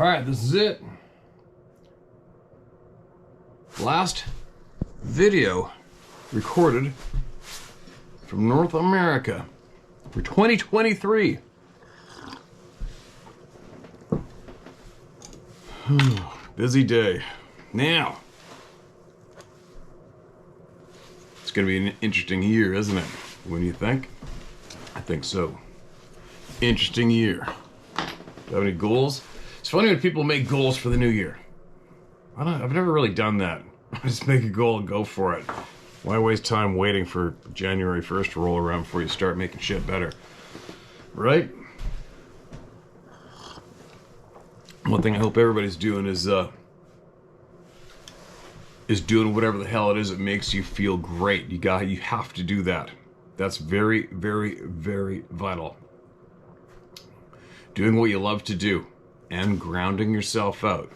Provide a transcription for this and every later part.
Alright, this is it. Last video recorded from North America for 2023. Busy day. Now, it's going to be an interesting year, isn't it? When you think? I think so. Interesting year. Do you have any goals? It's funny when people make goals for the new year. I've never really done that. I just make a goal and go for it. Why waste time waiting for January 1st to roll around before you start making shit better? Right? One thing I hope everybody's doing is doing whatever the hell it is that makes you feel great. You have to do that. That's very, very, very vital. Doing what you love to do and grounding yourself out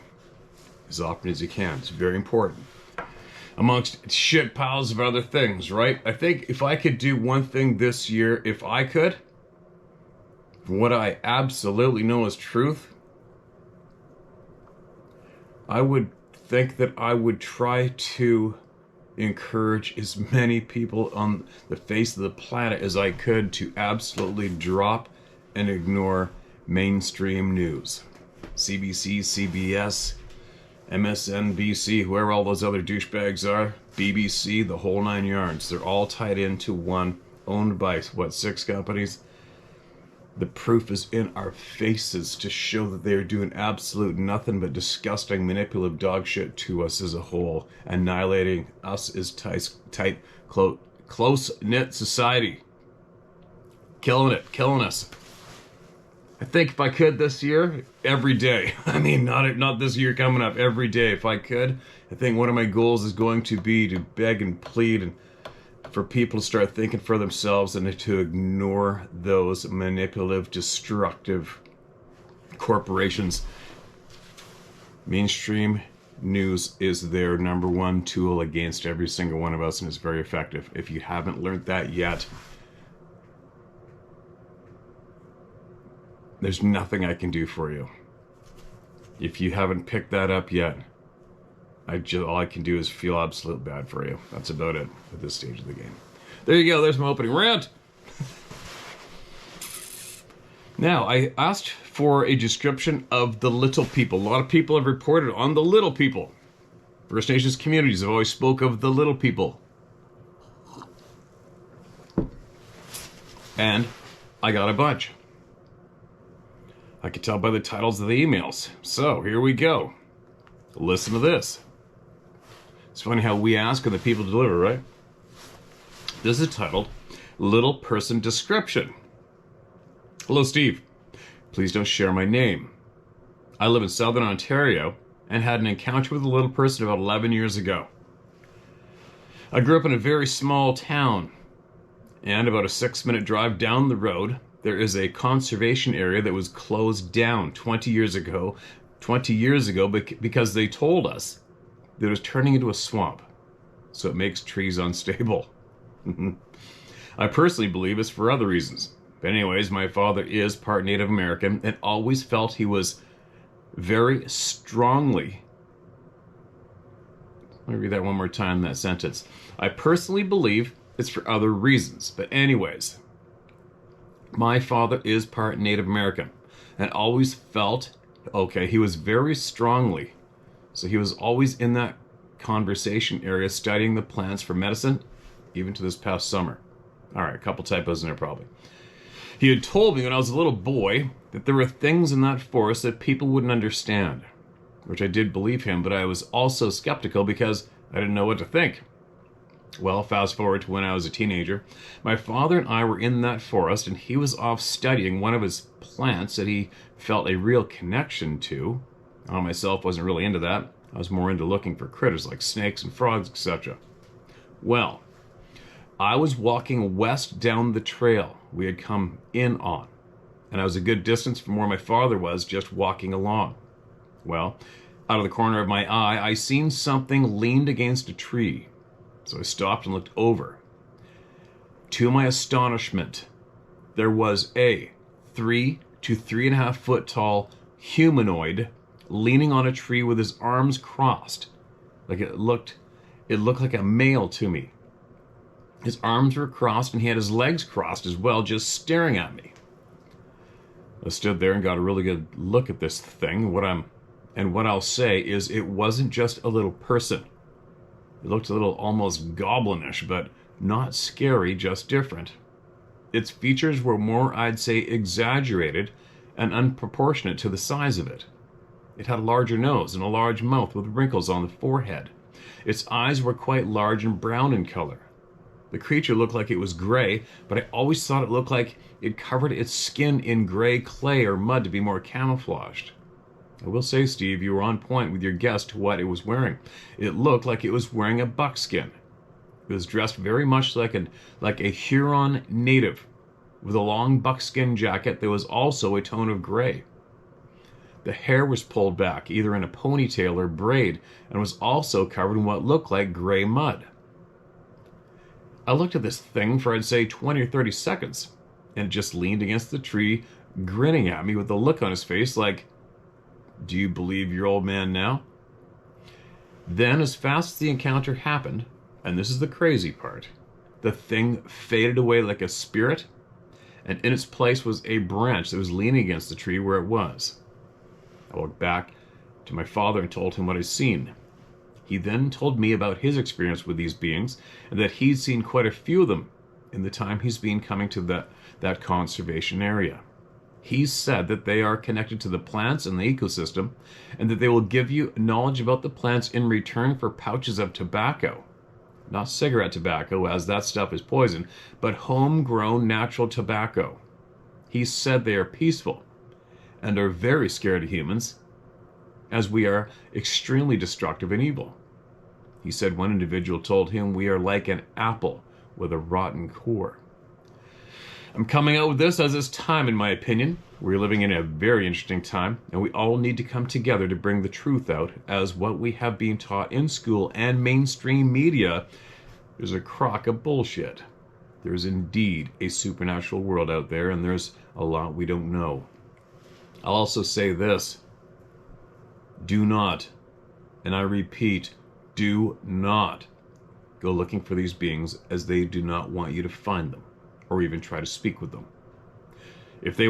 as often as you can. It's very important. Amongst shit piles of other things, right? I think if I could do one thing this year, if I could, from what I absolutely know is truth, I would think that I would try to encourage as many people on the face of the planet as I could to absolutely drop and ignore mainstream news. CBC, CBS, MSNBC, whoever all those other douchebags are, BBC, the whole nine yards. They're all tied into one, owned by, what, 6 companies? The proof is in our faces to show that they're doing absolute nothing but disgusting, manipulative dog shit to us as a whole, annihilating us as tight, close-knit society. Killing us. I think if I could this year, every day. I mean, not this year coming up, every day. If I could, I think one of my goals is going to be to beg and plead and for people to start thinking for themselves and to ignore those manipulative, destructive corporations. Mainstream news is their #1 tool against every single one of us, and it's very effective. If you haven't learned that yet, there's nothing I can do for you. If you haven't picked that up yet, all I can do is feel absolute bad for you. That's about it at this stage of the game. There you go. There's my opening rant. Now, I asked for a description of the little people. A lot of people have reported on the little people. First Nations communities have always spoke of the little people. And I got a bunch. I could tell by the titles of the emails. So, here we go. Listen to this. It's funny how we ask and the people deliver, right? This is titled, Little Person Description. Hello, Steve. Please don't share my name. I live in Southern Ontario and had an encounter with a little person about 11 years ago. I grew up in a very small town, and about a 6-minute drive down the road, there is a conservation area that was closed down 20 years ago because they told us that it was turning into a swamp, so it makes trees unstable. I personally believe it's for other reasons. But anyways, my father is part Native American and always felt he was very strongly... Let me read that one more time, that sentence. I personally believe it's for other reasons. But anyways, my father is part Native American and always felt, okay, he was very strongly, so he was always in that conversation area studying the plants for medicine, even to this past summer. All right, a couple typos in there probably. He had told me when I was a little boy that there were things in that forest that people wouldn't understand, which I did believe him, but I was also skeptical because I didn't know what to think. Well, fast forward to when I was a teenager. My father and I were in that forest, and he was off studying one of his plants that he felt a real connection to. I myself wasn't really into that. I was more into looking for critters like snakes and frogs, etc. Well, I was walking west down the trail we had come in on, and I was a good distance from where my father was, just walking along. Well, out of the corner of my eye, I seen something leaned against a tree. So I stopped and looked over. To my astonishment, there was a 3 to 3.5 foot tall humanoid leaning on a tree with his arms crossed. Like it looked like a male to me. His arms were crossed and he had his legs crossed as well, just staring at me. I stood there and got a really good look at this thing. What I'll say is it wasn't just a little person. It looked a little almost goblinish, but not scary, just different. Its features were more, I'd say, exaggerated and unproportionate to the size of it. It had a larger nose and a large mouth with wrinkles on the forehead. Its eyes were quite large and brown in color. The creature looked like it was gray, but I always thought it looked like it covered its skin in gray clay or mud to be more camouflaged. I will say, Steve, you were on point with your guess to what it was wearing. It looked like it was wearing a buckskin. It was dressed very much like a Huron native, with a long buckskin jacket that was also a tone of gray. The hair was pulled back, either in a ponytail or braid, and was also covered in what looked like gray mud. I looked at this thing for, I'd say, 20 or 30 seconds, and it just leaned against the tree, grinning at me with a look on his face like, "Do you believe your old man now?" Then, as fast as the encounter happened, and this is the crazy part, the thing faded away like a spirit, and in its place was a branch that was leaning against the tree where it was. I walked back to my father and told him what I'd seen. He then told me about his experience with these beings, and that he'd seen quite a few of them in the time he's been coming to that conservation area. He said that they are connected to the plants and the ecosystem, and that they will give you knowledge about the plants in return for pouches of tobacco. Not cigarette tobacco, as that stuff is poison, but homegrown natural tobacco. He said they are peaceful and are very scared of humans, as we are extremely destructive and evil. He said one individual told him we are like an apple with a rotten core. I'm coming out with this as it's time, in my opinion. We're living in a very interesting time, and we all need to come together to bring the truth out, as what we have been taught in school and mainstream media is a crock of bullshit. There's indeed a supernatural world out there, and there's a lot we don't know. I'll also say this. Do not, and I repeat, do not go looking for these beings, as they do not want you to find them or even try to speak with them. If they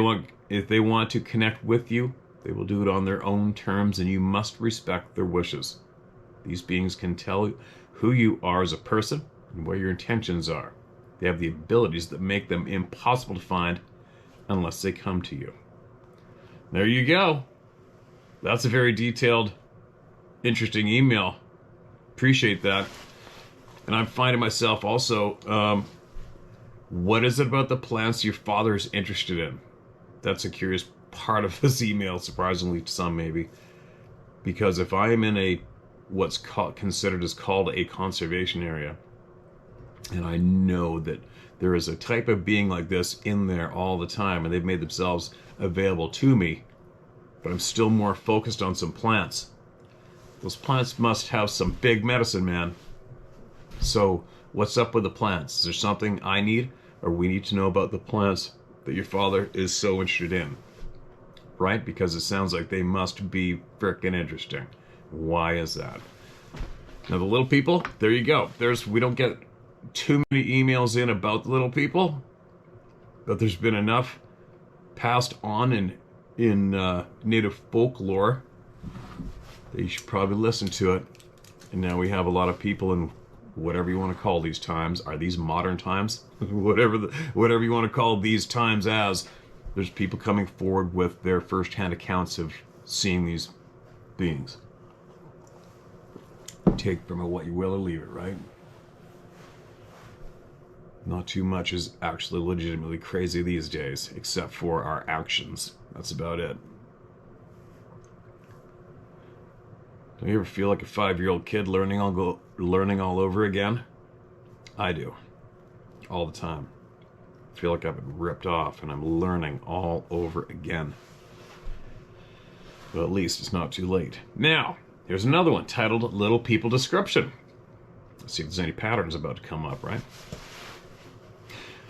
want to connect with you, they will do it on their own terms, and you must respect their wishes. These beings can tell who you are as a person and what your intentions are. They have the abilities that make them impossible to find unless they come to you. There you go. That's a very detailed, interesting email. Appreciate that. And I'm finding myself also, what is it about the plants your father is interested in? That's a curious part of this email, surprisingly to some maybe. Because if I am in what's considered as called a conservation area, and I know that there is a type of being like this in there all the time, and they've made themselves available to me, but I'm still more focused on some plants. Those plants must have some big medicine, man. So what's up with the plants? Is there something I need, or we need to know about the plants that your father is so interested in? Right? Because it sounds like they must be frickin' interesting. Why is that? Now the little people, there you go. We don't get too many emails in about the little people, but there's been enough passed on in native folklore that you should probably listen to it. And now we have a lot of people in whatever you want to call these times. Are these modern times? whatever you want to call these times as. There's people coming forward with their first-hand accounts of seeing these beings. Take from it what you will or leave it, right? Not too much is actually legitimately crazy these days, except for our actions. That's about it. Don't you ever feel like a 5-year-old kid learning all over again? I do. All the time. I feel like I've been ripped off and I'm learning all over again. But at least it's not too late. Now, here's another one titled Little People Description. Let's see if there's any patterns about to come up, right?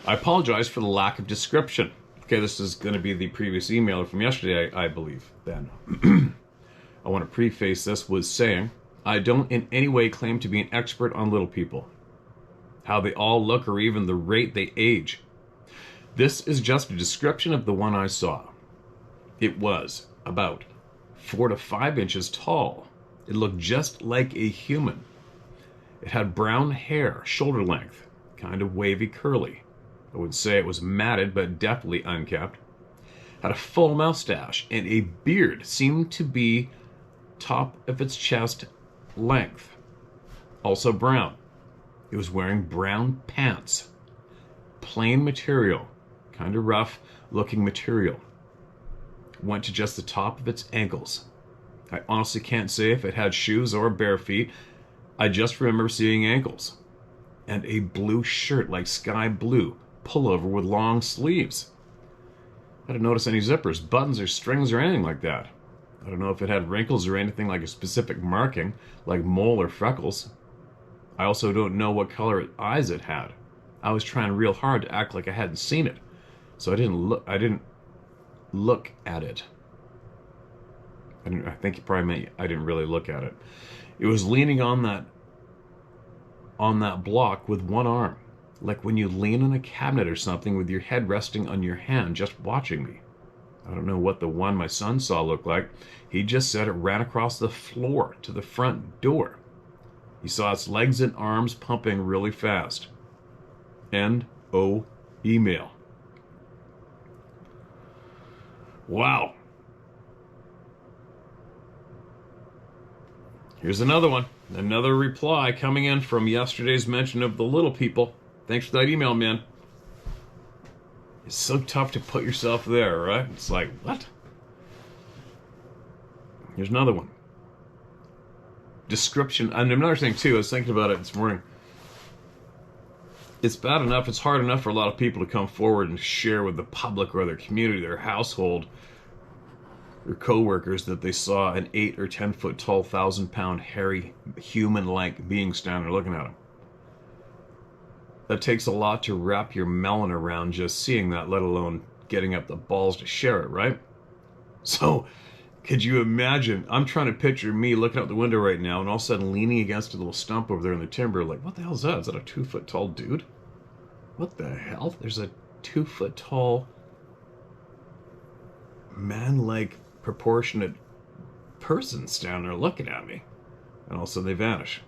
I apologize for the lack of description. Okay, this is going to be the previous emailer from yesterday, I believe, then. I want to preface this with saying I don't in any way claim to be an expert on little people, how they all look, or even the rate they age. This is just a description of the one I saw. It was about 4 to 5 inches tall. It looked just like a human. It had brown hair, shoulder length, kind of wavy curly. I would say it was matted, but definitely unkempt. Had a full mustache, and a beard seemed to be top of its chest length. Also brown. It was wearing brown pants. Plain material, kind of rough looking material. Went to just the top of its ankles. I honestly can't say if it had shoes or bare feet. I just remember seeing ankles. And a blue shirt, like sky blue, pullover with long sleeves. I didn't notice any zippers, buttons, or strings, or anything like that. I don't know if it had wrinkles or anything like a specific marking, like mole or freckles. I also don't know what color eyes it had. I was trying real hard to act like I hadn't seen it, so I didn't look at it. I think you probably meant I didn't really look at it. It was leaning on that block with one arm, like when you lean on a cabinet or something with your head resting on your hand, just watching me. I don't know what the one my son saw looked like. He just said it ran across the floor to the front door. He saw its legs and arms pumping really fast. End o email. Wow. Here's another one. Another reply coming in from yesterday's mention of the little people. Thanks for that email, man. It's so tough to put yourself there, right? It's like, what? Here's another one. Description. And another thing, too, I was thinking about it this morning. It's bad enough, it's hard enough for a lot of people to come forward and share with the public or their community, their household, their co-workers that they saw an 8 or 10 foot tall, 1,000-pound, hairy, human-like being standing there looking at them. That takes a lot to wrap your melon around just seeing that, let alone getting up the balls to share it, right? So, could you imagine? I'm trying to picture me looking out the window right now and all of a sudden leaning against a little stump over there in the timber, like, what the hell is that? Is that a 2 foot tall dude? What the hell? There's a 2 foot tall, man-like, proportionate person standing there looking at me. And all of a sudden they vanish.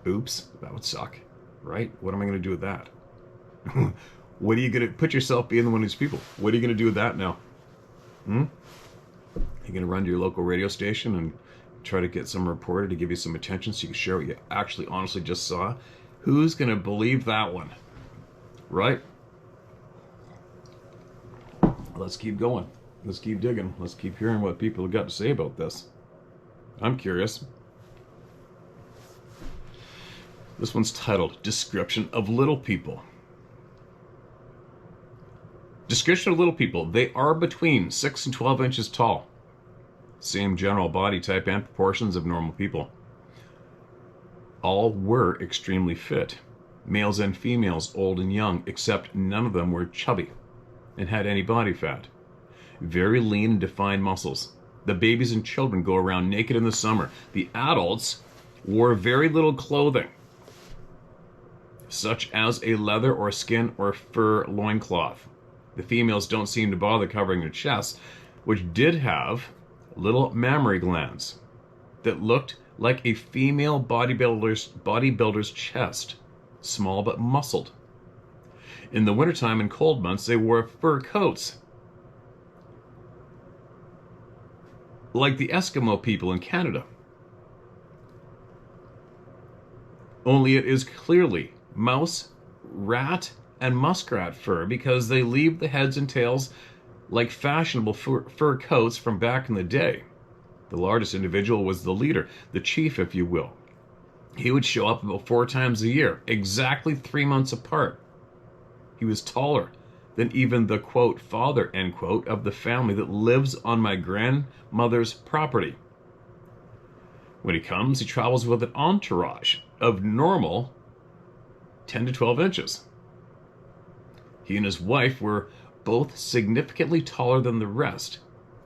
Oops, that would suck. Right? What am I going to do with that? What are you going to put yourself being one of these people? What are you going to do with that now? Are you going to run to your local radio station and try to get some reporter to give you some attention so you can share what you actually honestly just saw? Who's going to believe that one? Right? Let's keep going. Let's keep digging. Let's keep hearing what people have got to say about this. I'm curious. This one's titled, Description of Little People. Description of little people. They are between 6 and 12 inches tall. Same general body type and proportions of normal people. All were extremely fit. Males and females, old and young, except none of them were chubby and had any body fat. Very lean and defined muscles. The babies and children go around naked in the summer. The adults wore very little clothing, such as a leather or skin or fur loincloth. The females don't seem to bother covering their chests, which did have little mammary glands that looked like a female bodybuilder's chest, small but muscled. In the wintertime and cold months, they wore fur coats, like the Eskimo people in Canada. Only it is clearly mouse, rat, and muskrat fur, because they leave the heads and tails like fashionable fur coats from back in the day. The largest individual was the leader, the chief, if you will. He would show up about 4 times a year, exactly 3 months apart. He was taller than even the, quote, father, end quote, of the family that lives on my grandmother's property. When he comes, he travels with an entourage of normal 10 to 12 inches. He and his wife were both significantly taller than the rest.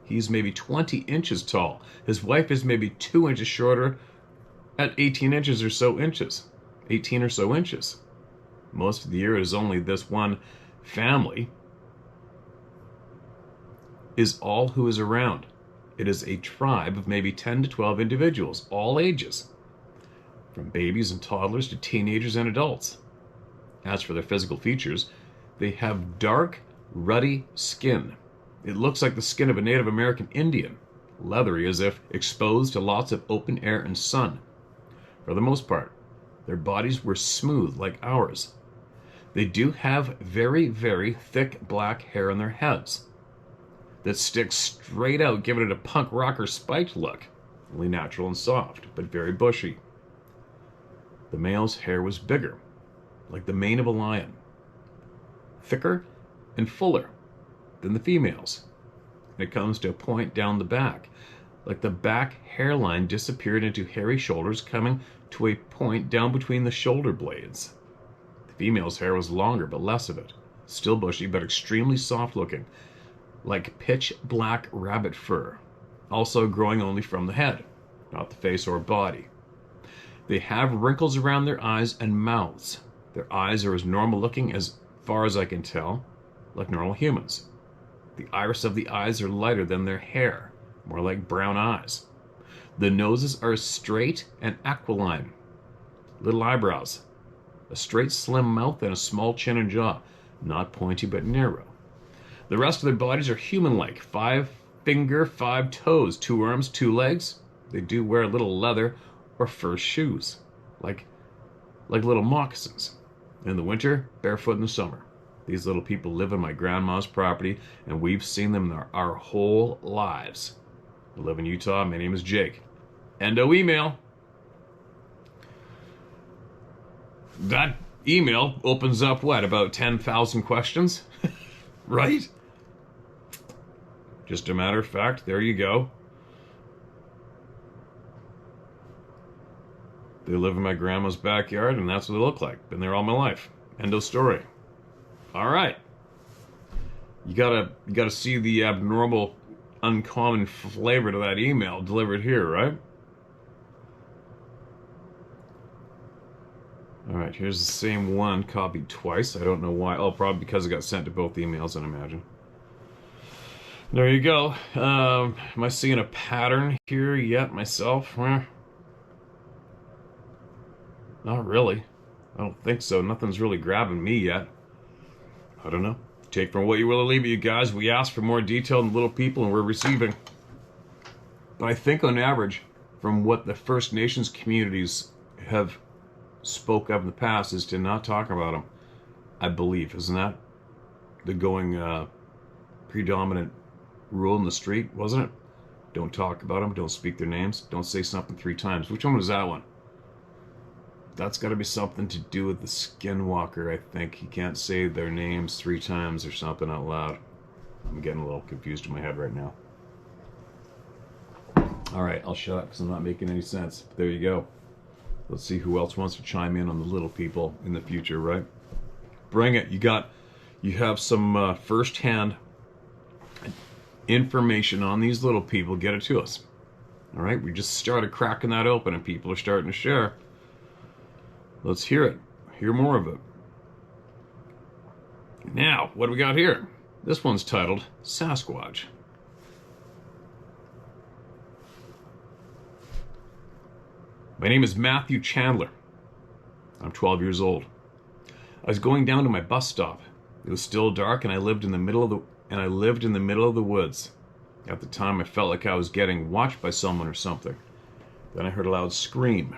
He's maybe 20 inches tall. His wife is maybe 2 inches shorter at 18 inches or so inches. 18 or so inches. Most of the year it is only this one family is all who is around. It is a tribe of maybe 10 to 12 individuals, all ages, from babies and toddlers to teenagers and adults. As for their physical features, they have dark, ruddy skin. It looks like the skin of a Native American Indian, leathery as if exposed to lots of open air and sun. For the most part, their bodies were smooth like ours. They do have very, very thick black hair on their heads that sticks straight out, giving it a punk rocker spiked look. Only natural and soft, but very bushy. The male's hair was bigger, like the mane of a lion, thicker and fuller than the female's. And it comes to a point down the back, like the back hairline disappeared into hairy shoulders coming to a point down between the shoulder blades. The female's hair was longer but less of it, still bushy but extremely soft looking, like pitch black rabbit fur, also growing only from the head, not the face or body. They have wrinkles around their eyes and mouths. Their eyes are as normal looking as far as I can tell, like normal humans. The iris of the eyes are lighter than their hair, more like brown eyes. The noses are straight and aquiline. Little eyebrows. A straight slim mouth and a small chin and jaw, not pointy but narrow. The rest of their bodies are human-like. 5 fingers, 5 toes, 2 arms, 2 legs. They do wear little leather or fur shoes, like little moccasins. In the winter, barefoot in the summer. These little people live on my grandma's property, and we've seen them our whole lives. I live in Utah. My name is Jake. Endo email. That email opens up, what, about 10,000 questions? Right? Just a matter of fact, there you go. They live in my grandma's backyard, and that's what they look like. Been there all my life. End of story. All right. You gotta see the abnormal, uncommon flavor to that email delivered here, right? All right, here's the same one copied twice. I don't know why. Oh, probably because it got sent to both emails, I imagine. There you go. Am I seeing a pattern here yet myself? Not really. I don't think so. Nothing's really grabbing me yet. I don't know. Take from what you will or leave it, you guys. We asked for more detail than little people, and we're receiving. But I think on average, from what the First Nations communities have spoke of in the past, is to not talk about them. I believe. Isn't that the going predominant rule in the street, wasn't it? Don't talk about them. Don't speak their names. Don't say something 3 times. Which one was that one? That's got to be something to do with the skinwalker, I think. You can't say their names 3 times or something out loud. I'm getting a little confused in my head right now. Alright, I'll shut up because I'm not making any sense. But there you go. Let's see who else wants to chime in on the little people in the future, right? Bring it. You have some first-hand information on these little people. Get it to us. Alright, we just started cracking that open and people are starting to share. Let's hear it. Hear more of it. Now, what do we got here? This one's titled Sasquatch. My name is Matthew Chandler. I'm 12 years old. I was going down to my bus stop. It was still dark and I lived in the middle of the woods. At the time I felt like I was getting watched by someone or something. Then I heard a loud scream.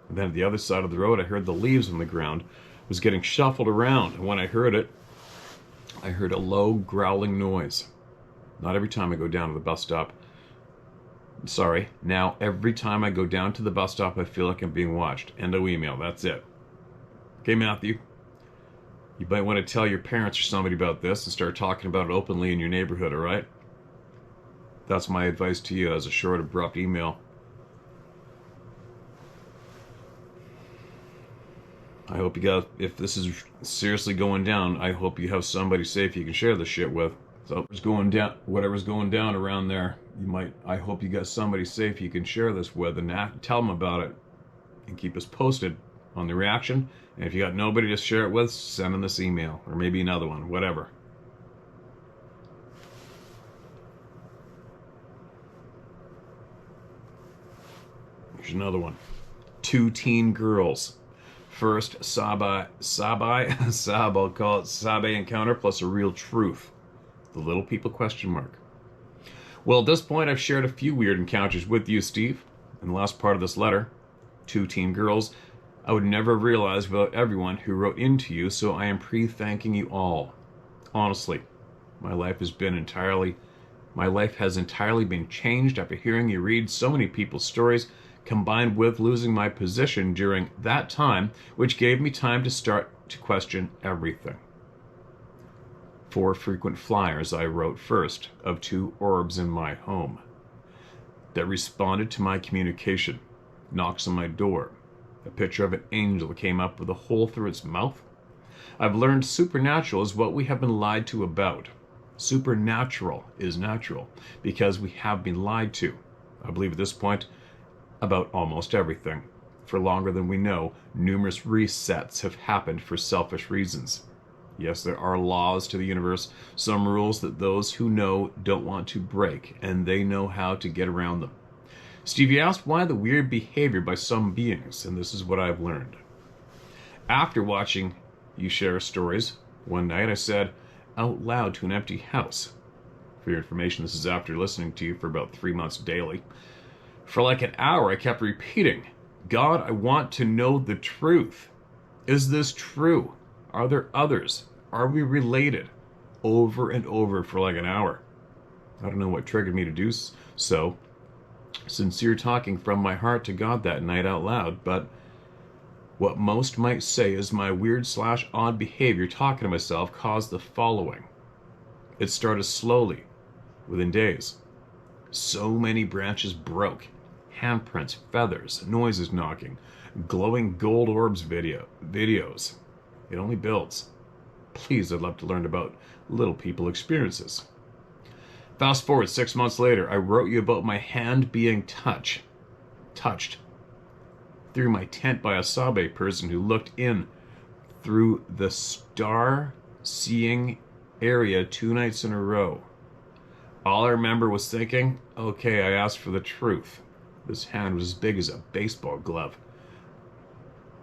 And then at the other side of the road, I heard the leaves on the ground was getting shuffled around. And when I heard it, I heard a low growling noise. Not every time I go down to the bus stop. Sorry, now every time I go down to the bus stop, I feel like I'm being watched. Endo email, that's it. Okay, Matthew. You might want to tell your parents or somebody about this and start talking about it openly in your neighborhood, alright? That's my advice to you as a short, abrupt email. I hope you got, if this is seriously going down, I hope you have somebody safe you can share this shit with. So it's going down, whatever's going down around there, I hope you got somebody safe you can share this with and tell them about it and keep us posted on the reaction. And if you got nobody to share it with, send them this email or maybe another one, whatever. Here's another one. 2 teen girls. First, I'll call it Sabe encounter plus a real truth. The little people question mark. Well, at this point, I've shared a few weird encounters with you, Steve. In the last part of this letter, 2 teen girls, I would never have realized without everyone who wrote into you, so I am pre-thanking you all. Honestly, my life has entirely been changed after hearing you read so many people's stories, combined with losing my position during that time, which gave me time to start to question everything. 4 frequent flyers I wrote first of 2 orbs in my home that responded to my communication. Knocks on my door. A picture of an angel that came up with a hole through its mouth. I've learned supernatural is what we have been lied to about. Supernatural is natural because we have been lied to. I believe at this point about almost everything. For longer than we know, numerous resets have happened for selfish reasons. Yes, there are laws to the universe, some rules that those who know don't want to break, and they know how to get around them. Stevie asked why the weird behavior by some beings, and this is what I've learned. After watching you share stories, one night I said out loud to an empty house. For your information, this is after listening to you for about 3 months daily. For like an hour, I kept repeating, God, I want to know the truth. Is this true? Are there others? Are we related? Over and over for like an hour. I don't know what triggered me to do so. Sincere talking from my heart to God that night out loud, but what most might say is my weird/odd behavior talking to myself caused the following. It started slowly, within days. So many branches broke. Handprints, feathers, noises knocking, glowing gold orbs videos. It only builds. Please, I'd love to learn about little people experiences. Fast forward 6 months later, I wrote you about my hand being touched through my tent by a Sabe person who looked in through the star-seeing area 2 nights in a row. All I remember was thinking, okay, I asked for the truth. This hand was as big as a baseball glove.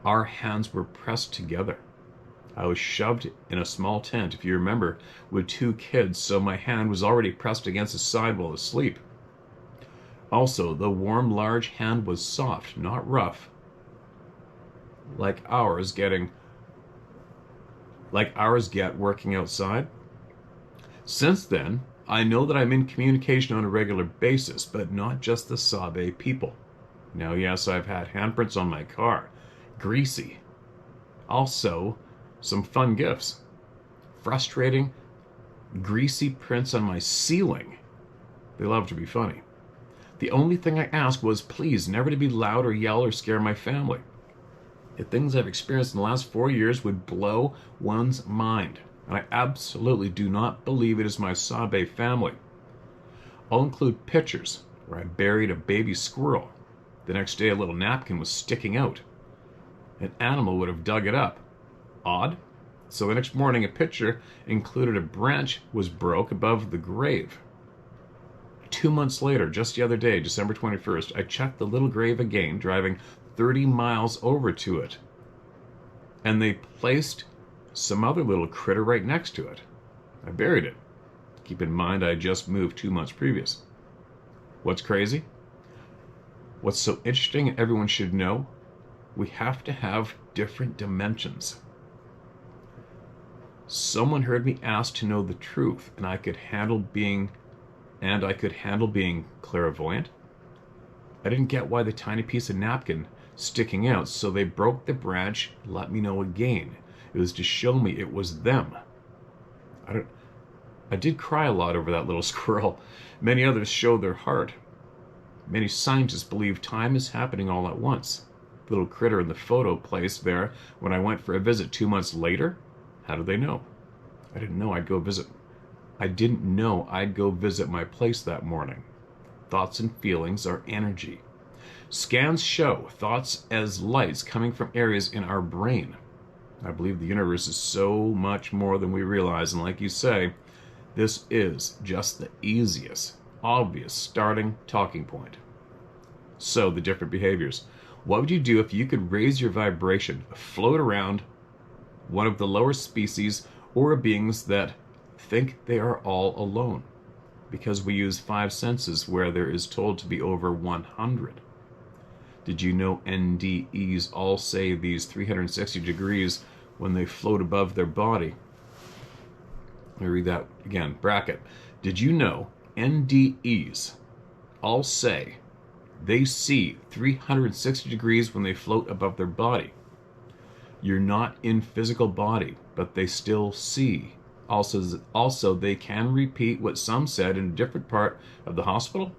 Our hands were pressed together. I was shoved in a small tent, if you remember, with 2 kids, so my hand was already pressed against the side while asleep. Also, the warm, large hand was soft, not rough, like ours get working outside. Since then, I know that I'm in communication on a regular basis, but not just the Sabe people. Now, yes, I've had handprints on my car. Greasy. Also, some fun gifts. Frustrating, greasy prints on my ceiling. They love to be funny. The only thing I asked was, please, never to be loud or yell or scare my family. The things I've experienced in the last 4 years would blow one's mind. And I absolutely do not believe it is my Sabe family. I'll include pictures where I buried a baby squirrel. The next day a little napkin was sticking out. An animal would have dug it up. Odd. So the next morning a picture included a branch was broke above the grave. 2 months later, just the other day, December 21st, I checked the little grave again, driving 30 miles over to it. And they placed some other little critter right next to it. I buried it. Keep in mind I just moved 2 months previous. What's crazy? What's so interesting and everyone should know? We have to have different dimensions. Someone heard me ask to know the truth, and I could handle being clairvoyant. I didn't get why the tiny piece of napkin sticking out, so they broke the branch, let me know again. It was to show me it was them. I did cry a lot over that little squirrel. Many others showed their heart. Many scientists believe time is happening all at once. The little critter in the photo placed there when I went for a visit 2 months later. How did they know? I didn't know I'd go visit I didn't know I'd go visit my place that morning. Thoughts and feelings are energy. Scans show thoughts as lights coming from areas in our brain. I believe the universe is so much more than we realize, and like you say, this is just the easiest, obvious starting talking point. So, the different behaviors. What would you do if you could raise your vibration, float around one of the lower species or beings that think they are all alone? Because we use 5 senses where there is told to be over 100. Did you know NDEs all say these 360 degrees when they float above their body? Let me read that again. Bracket. Did you know NDEs all say they see 360 degrees when they float above their body? You're not in physical body, but they still see. Also, they can repeat what some said in a different part of the hospital.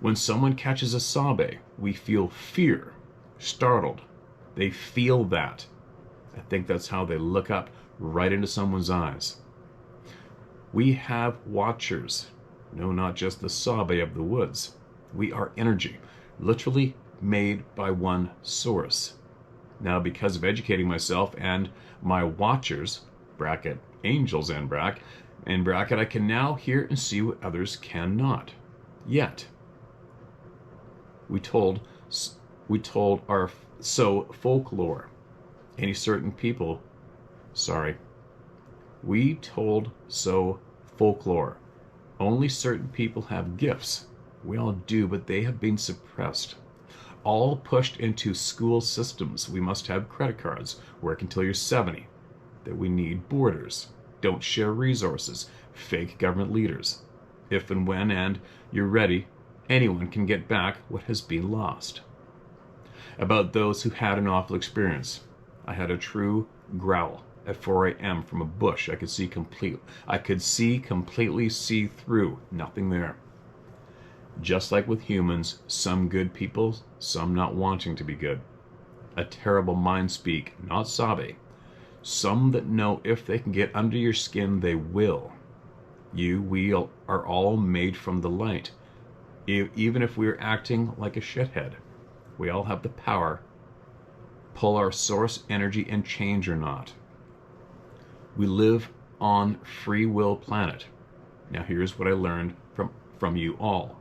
When someone catches a sabe, we feel fear, startled. They feel that. I think that's how they look up right into someone's eyes. We have watchers. No, not just the sabe of the woods. We are energy, literally made by one source. Now, because of educating myself and my watchers, bracket, angels in bracket, I can now hear and see what others cannot. Yet, we told our folklore. Any certain people, we told folklore. Only certain people have gifts. We all do, but they have been suppressed. All pushed into school systems. We must have credit cards, work until you're 70. That we need borders. Don't share resources. Fake government leaders. If and when and you're ready, anyone can get back what has been lost. About those who had an awful experience. I had a true growl at 4 a.m. from a bush. I could completely see through. Nothing there. Just like with humans, some good people, some not wanting to be good. A terrible mind speak, not sabe. Some that know if they can get under your skin, they will. We are all made from the light. Even if we're acting like a shithead, we all have the power. Pull our source energy and change or not. We live on free will planet. Now here's what I learned from you all.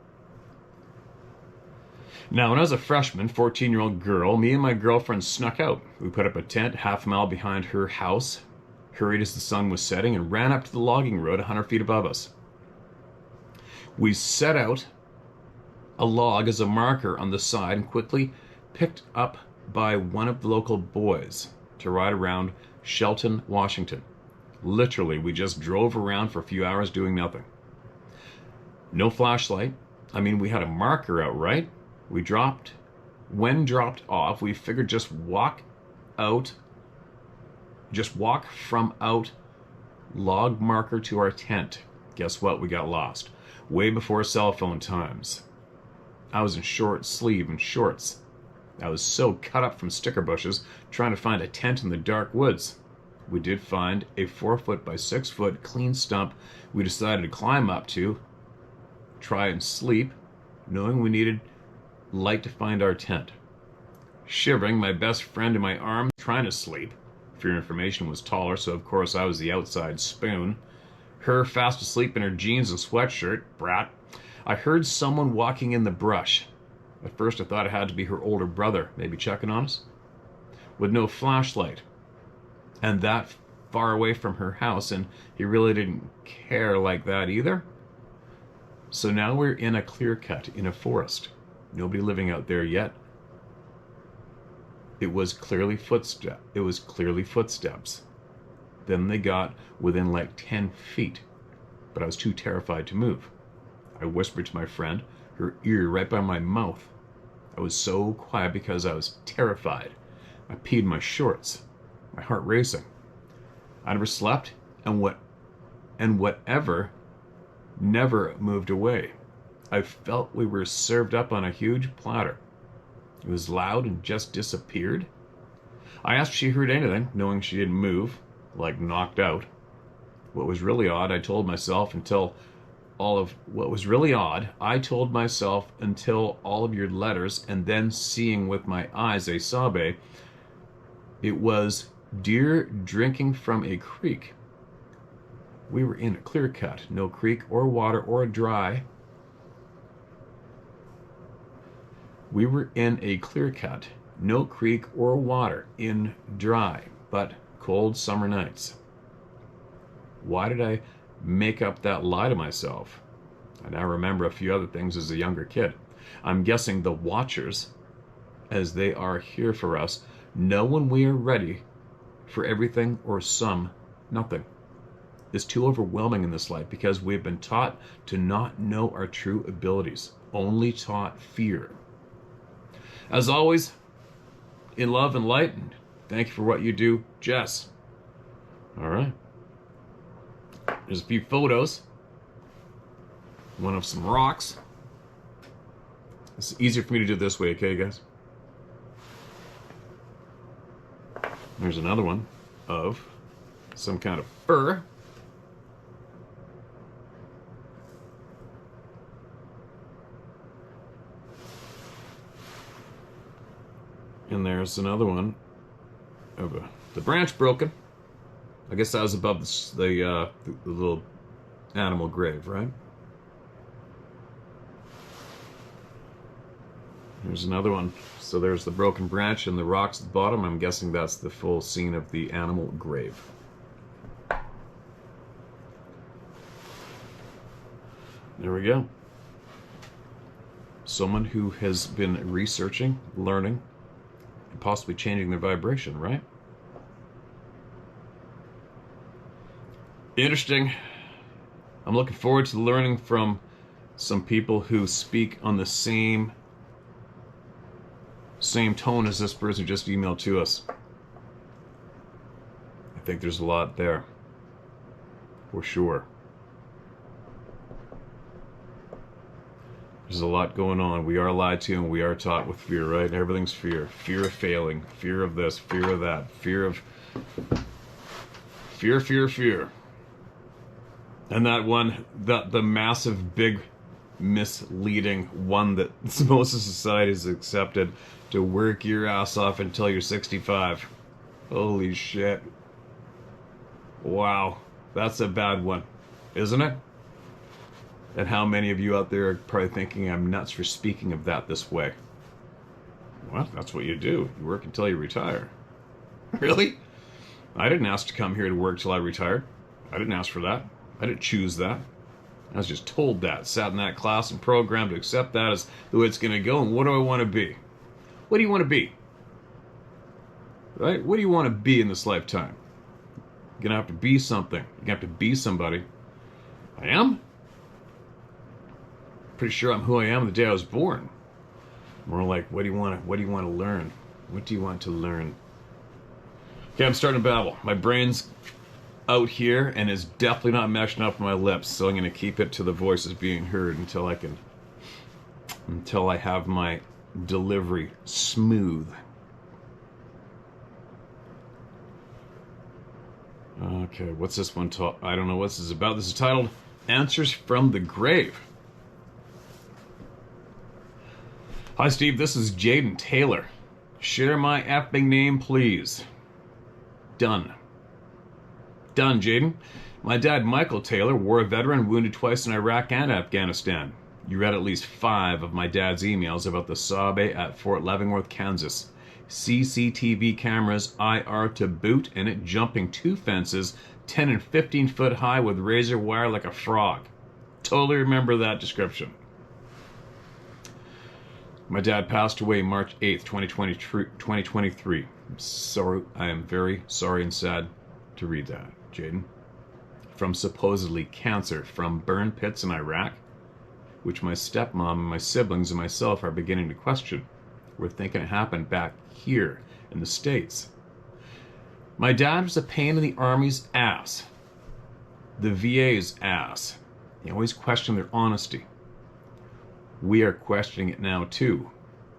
Now, when I was a freshman, 14-year-old girl, me and my girlfriend snuck out. We put up a tent half a mile behind her house, hurried as the sun was setting, and ran up to the logging road 100 feet above us. We set out a log as a marker on the side and quickly picked up by one of the local boys to ride around Shelton, Washington. Literally, we just drove around for a few hours doing nothing. No flashlight. We had a marker out, right? When dropped off, we figured just walk from out log marker to our tent. Guess what? We got lost. Way before cell phone times. I was in short sleeve and shorts. I was so cut up from sticker bushes trying to find a tent in the dark woods. We did find a 4-foot by 6-foot clean stump we decided to climb up to, try and sleep, knowing we needed light to find our tent. Shivering, my best friend in my arms, trying to sleep. For your information, was taller, so of course I was the outside spoon. Her fast asleep in her jeans and sweatshirt, brat. I heard someone walking in the brush. At first I thought it had to be her older brother, maybe checking on us. With no flashlight. And that far away from her house, and he really didn't care like that either. So now we're in a clear cut in a forest. Nobody living out there yet. It was clearly footsteps. Then they got within like 10 feet, but I was too terrified to move. I whispered to my friend, her ear right by my mouth. I was so quiet because I was terrified. I peed my shorts, my heart racing. I never slept, and whatever never moved away. I felt we were served up on a huge platter. It was loud and just disappeared. I asked if she heard anything, knowing she didn't move, like knocked out. What was really odd, I told myself until all of what was really odd, I told myself until all of your letters, and then seeing with my eyes a sabe, it was deer drinking from a creek. We were in a clear cut, no creek or water or dry. We were in a clear cut, no creek or water, in dry, but cold summer nights. Why did I make up that lie to myself? I now remember a few other things as a younger kid. I'm guessing the watchers, as they are here for us, know when we are ready for everything or some nothing. Is too overwhelming in this life because we've been taught to not know our true abilities, only taught fear. As always, in love and light, and thank you for what you do, Jess. All right. There's a few photos. One of some rocks. It's easier for me to do it this way, okay, guys? There's another one of some kind of fur. And there's another one of the branch broken. I guess that was above the little animal grave, right? There's another one. So there's the broken branch and the rocks at the bottom. I'm guessing that's the full scene of the animal grave. There we go. Someone who has been researching, learning, and possibly changing their vibration, right? Interesting. I'm looking forward to learning from some people who speak on the same tone as this person who just emailed to us. I think there's a lot there, for sure. There's a lot going on. We are lied to and we are taught with fear, right? Everything's fear. Fear of failing, fear of this, fear of that, fear. And that one, the massive, big, misleading one that most of society has accepted, to work your ass off until you're 65. Holy shit. Wow. That's a bad one, isn't it? And how many of you out there are probably thinking I'm nuts for speaking of that this way? Well, that's what you do. You work until you retire. Really? I didn't ask to come here to work till I retired. I didn't ask for that. I didn't choose that. I was just told that. Sat in that class and programmed to accept that as the way it's going to go. And what do I want to be? What do you want to be? Right? What do you want to be in this lifetime? You're going to have to be something. You're going to have to be somebody. I am? Pretty sure I'm who I am the day I was born. More like, what do you want to learn? What do you want to learn? Okay, I'm starting to babble. My brain's out here and is definitely not meshing up my lips, so I'm going to keep it to the voices being heard until I have my delivery smooth. Okay, what's this one? I don't know what this is about. This is titled Answers from the Grave. Hi, Steve. This is Jaden Taylor. Share my effing name, please. Done. Done, Jaden. My dad, Michael Taylor, war veteran, wounded twice in Iraq and Afghanistan. You read at least 5 of my dad's emails about the Sabe at Fort Leavenworth, Kansas. CCTV cameras, IR to boot, and it jumping 2 fences, 10 and 15 foot high with razor wire like a frog. Totally remember that description. My dad passed away March 8th, 2023. I am very sorry and sad to read that, Jaden. From supposedly cancer from burn pits in Iraq, which my stepmom and my siblings and myself are beginning to question. We're thinking it happened back here in the States. My dad was a pain in the Army's ass, the VA's ass. He always questioned their honesty. We are questioning it now too.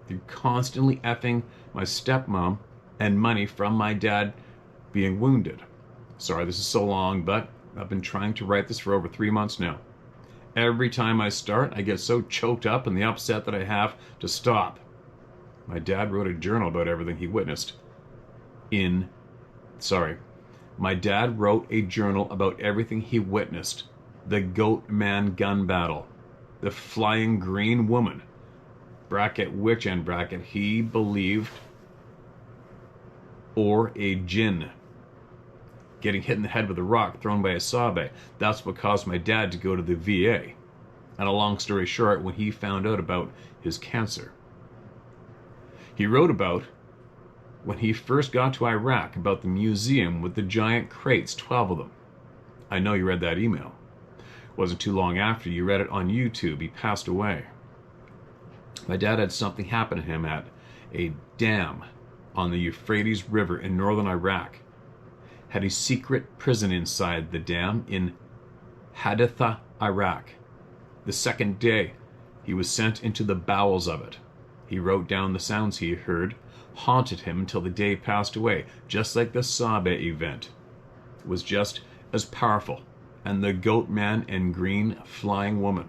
They're constantly effing my stepmom and money from my dad being wounded. Sorry this is so long, but I've been trying to write this for over 3 months now. Every time I start, I get so choked up and the upset that I have to stop. My dad wrote a journal about everything he witnessed. My dad wrote a journal about everything he witnessed. The Goat Man gun battle. The flying green woman. Bracket witch end bracket. He believed. Or a jinn. Getting hit in the head with a rock thrown by a sabe. That's what caused my dad to go to the VA. And a long story short, when he found out about his cancer. He wrote about when he first got to Iraq, about the museum with the giant crates, 12 of them. I know you read that email. It wasn't too long after you read it on YouTube. He passed away. My dad had something happen to him at a dam on the Euphrates River in northern Iraq. Had a secret prison inside the dam in Haditha, Iraq. The second day, he was sent into the bowels of it. He wrote down the sounds he heard, haunted him until the day passed away, just like the Sabe event. It was just as powerful, and the Goat Man and Green Flying Woman.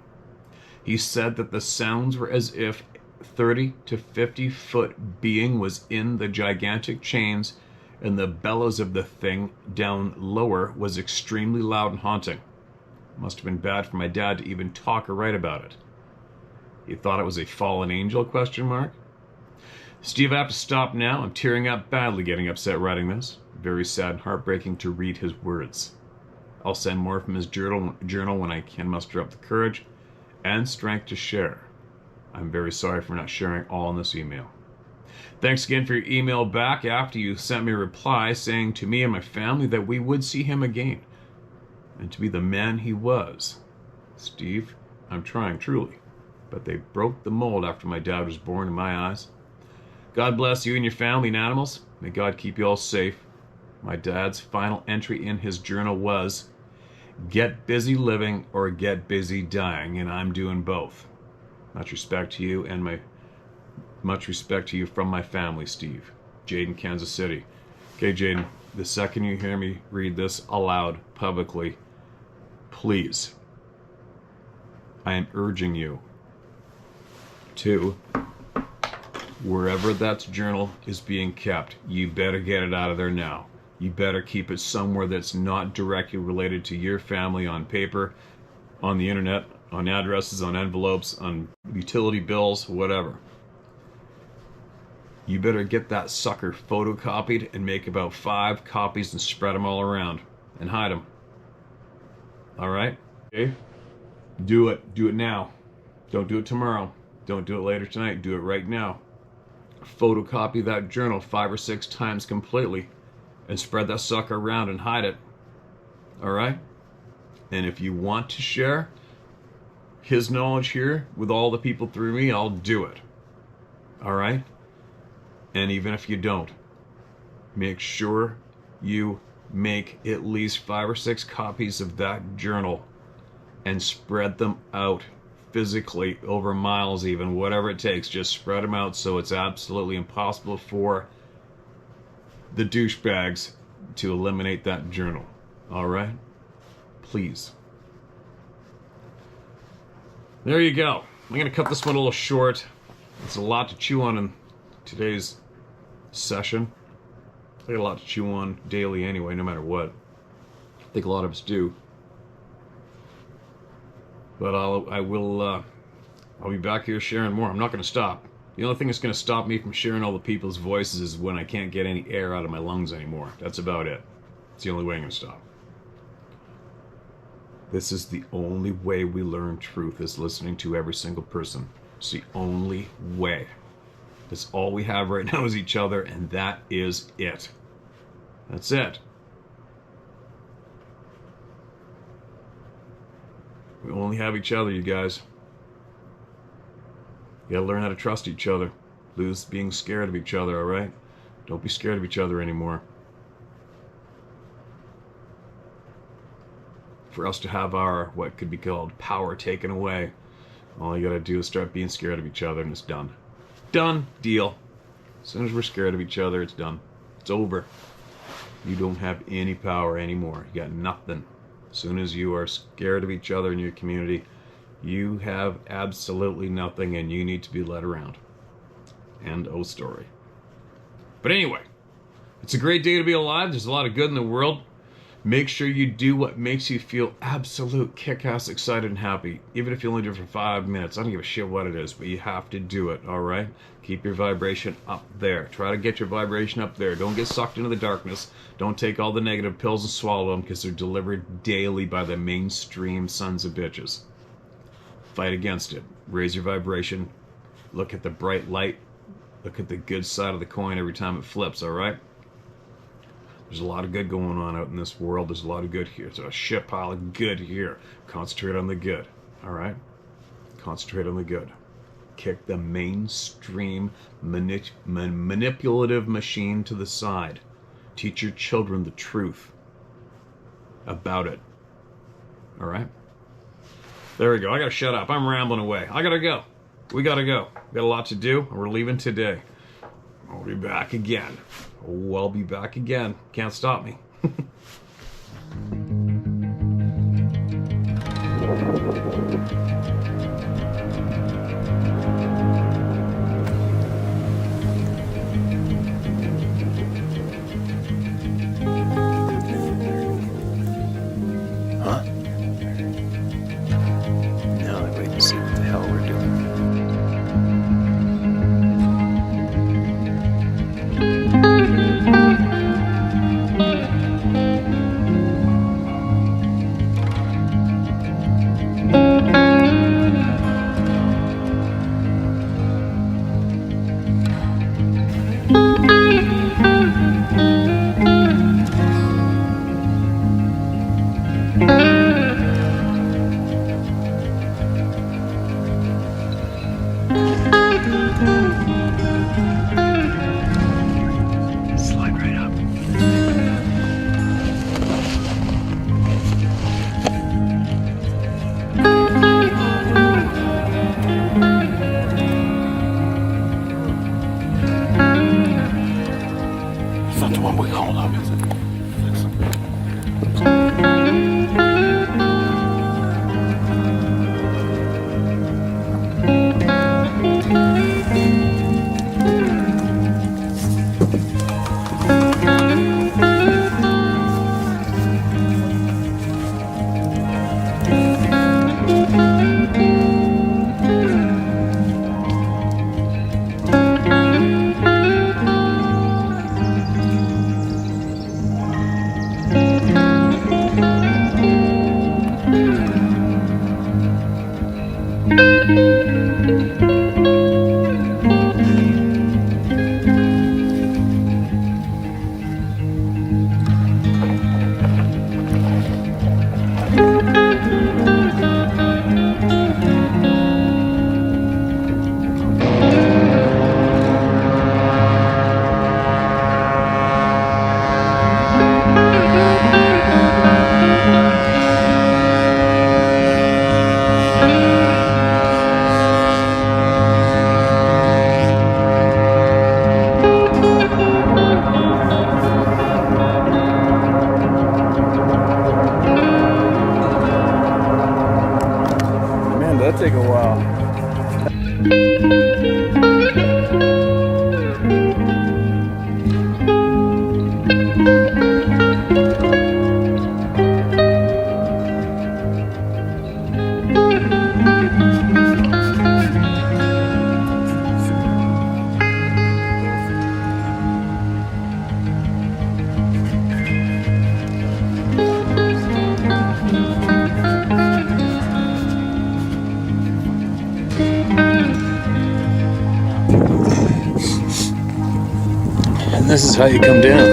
He said that the sounds were as if 30 to 50 foot being was in the gigantic chains, and the bellows of the thing down lower was extremely loud and haunting. Must have been bad for my dad to even talk or write about it. He thought it was a fallen angel, ? Steve, I have to stop now. I'm tearing up badly getting upset writing this. Very sad and heartbreaking to read his words. I'll send more from his journal when I can muster up the courage and strength to share. I'm very sorry for not sharing all in this email. Thanks again for your email back after you sent me a reply saying to me and my family that we would see him again and to be the man he was. Steve, I'm trying truly, but they broke the mold after my dad was born in my eyes. God bless you and your family and animals. May God keep you all safe. My dad's final entry in his journal was, "Get busy living or get busy dying," and I'm doing both. Much respect to you and much respect to you from my family, Steve. Jaden, Kansas City. Okay, Jaden, the second you hear me read this aloud publicly, please, I am urging you to, wherever that journal is being kept, you better get it out of there now. You better keep it somewhere that's not directly related to your family, on paper, on the internet, on addresses, on envelopes, on utility bills, whatever. You better get that sucker photocopied and make about 5 copies and spread them all around and hide them. All right? Okay? Do it. Do it now. Don't do it tomorrow. Don't do it later tonight. Do it right now. Photocopy that journal 5 or 6 times completely and spread that sucker around and hide it. All right? And if you want to share his knowledge here with all the people through me, I'll do it. All right? And even if you don't, make sure you make at least 5 or 6 copies of that journal and spread them out physically over miles, even whatever it takes. Just spread them out so it's absolutely impossible for the douchebags to eliminate that journal. All right? Please. There you go. I'm going to cut this one a little short. It's a lot to chew on in today's session. I got a lot to chew on daily anyway, no matter what. I think a lot of us do. But I'll be back here sharing more. I'm not going to stop. The only thing that's going to stop me from sharing all the people's voices is when I can't get any air out of my lungs anymore. That's about it. It's the only way I'm going to stop. This is the only way we learn truth, is listening to every single person. It's the only way. That's all we have right now is each other, and that is it. That's it. We only have each other, you guys. You gotta learn how to trust each other. Lose being scared of each other, alright? Don't be scared of each other anymore. For us to have our, what could be called, power taken away, all you gotta do is start being scared of each other, and it's done. Done. Deal. As soon as we're scared of each other, it's done. It's over. You don't have any power anymore. You got nothing. As soon as you are scared of each other in your community, you have absolutely nothing and you need to be led around. End of story. But anyway, it's a great day to be alive. There's a lot of good in the world. Make sure you do what makes you feel absolute kick-ass excited and happy. Even if you only do it for 5 minutes. I don't give a shit what it is, but you have to do it, all right? Keep your vibration up there. Try to get your vibration up there. Don't get sucked into the darkness. Don't take all the negative pills and swallow them because they're delivered daily by the mainstream sons of bitches. Fight against it. Raise your vibration. Look at the bright light. Look at the good side of the coin every time it flips, all right? There's a lot of good going on out in this world. There's a lot of good here. There's a shit pile of good here. Concentrate on the good, all right? Concentrate on the good. Kick the mainstream manipulative machine to the side. Teach your children the truth about it, all right? There we go. I gotta shut up. I'm rambling away. I gotta go. We gotta go. We got a lot to do, and we're leaving today. I'll be back again. Oh, I'll be back again. Can't stop me. Huh? Now I wait to see what the hell we're doing. Slide right up. It's not the one we called up, is it? Man, that'd take a while. And this is how you come down.